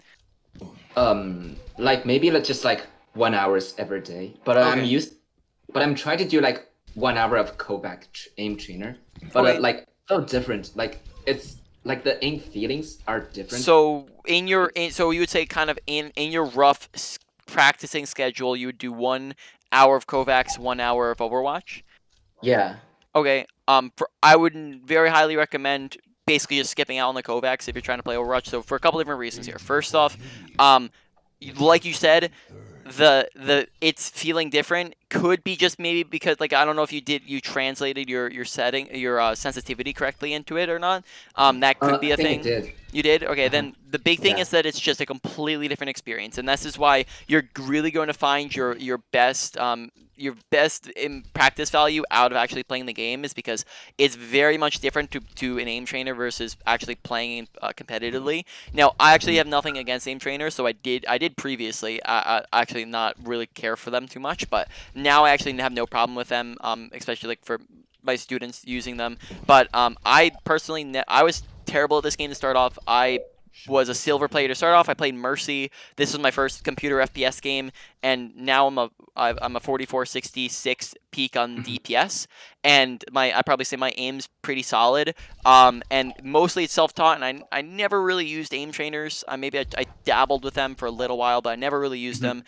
Like maybe just like 1 hour every day. But I'm trying to do like 1 hour of Kovac aim trainer. But like so different. Like it's like the aim feelings are different. So so you would say kind of in your rough practicing schedule, you would do 1 hour of Kovacs, 1 hour of Overwatch. Yeah. Okay. I would very highly recommend basically just skipping out on the Kovacs if you're trying to play Overwatch. So for a couple different reasons here. First off, like you said, it's feeling different could be just maybe because like I don't know if you translated your sensitivity correctly into it or not. That could be a thing. I did. You did? Okay, then the big thing is that it's just a completely different experience, and this is why you're really going to find your best in practice value out of actually playing the game is because it's very much different to an aim trainer versus actually playing competitively. Now, I actually have nothing against aim trainers, so I did previously. I actually not really care for them too much, but now I actually have no problem with them, especially like for my students using them. But I personally, I was terrible at this game to start off. I was a silver player to start off. I played Mercy. This was my first computer FPS game, and now I'm a 4466 peak on DPS, and I probably say my aim's pretty solid. And mostly it's self-taught, and I never really used aim trainers. Maybe I dabbled with them for a little while, but I never really used them.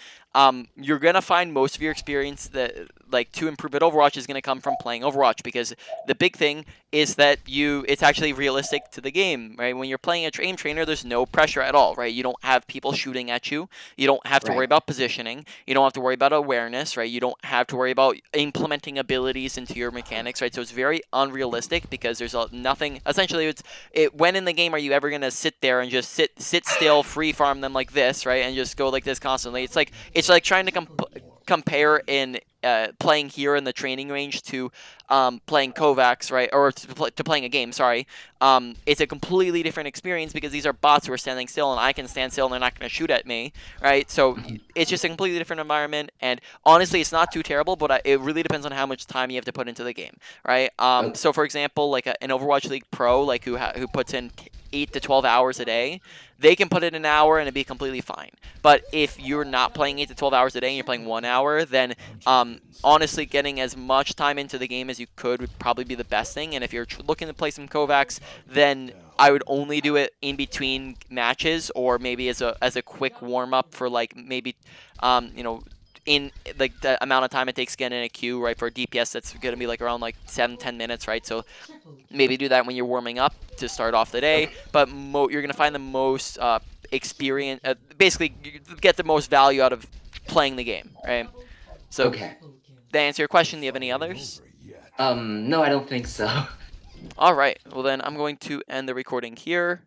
You're gonna find most of your experience that like to improve at Overwatch is gonna come from playing Overwatch, because the big thing is that it's actually realistic to the game, right? When you're playing a aim trainer, there's no pressure at all, right? You don't have people shooting at you. You don't have to worry about positioning. You don't have to worry about awareness, right? You don't have to worry about implementing abilities into your mechanics, right? So it's very unrealistic because there's nothing. Essentially, when in the game are you ever gonna sit there and just sit still, free farm them like this, right? And just go like this constantly. It's like trying to compare in playing here in the training range to playing Kovacs, right, or to playing a game. Sorry, it's a completely different experience because these are bots who are standing still, and I can stand still, and they're not going to shoot at me, right? So it's just a completely different environment, and honestly, it's not too terrible, but it really depends on how much time you have to put into the game, right? Okay. So for example, like an Overwatch League pro, like who puts in 8 to 12 hours a day, they can put in an hour and it'd be completely fine. But if you're not playing 8 to 12 hours a day and you're playing 1 hour, then honestly, getting as much time into the game as you could would probably be the best thing. And if you're looking to play some Kovacs, then I would only do it in between matches, or maybe as a quick warm up for like maybe you know, in like the amount of time it takes getting in a queue, right, for a DPS that's going to be like around like 7-10 minutes, right? So maybe do that when you're warming up to start off the day, but you're going to find the most experience, basically you get the most value out of playing the game, right? So Okay. that answer your question. Do you have any others? No, I don't think so. All right, well then I'm going to end the recording here.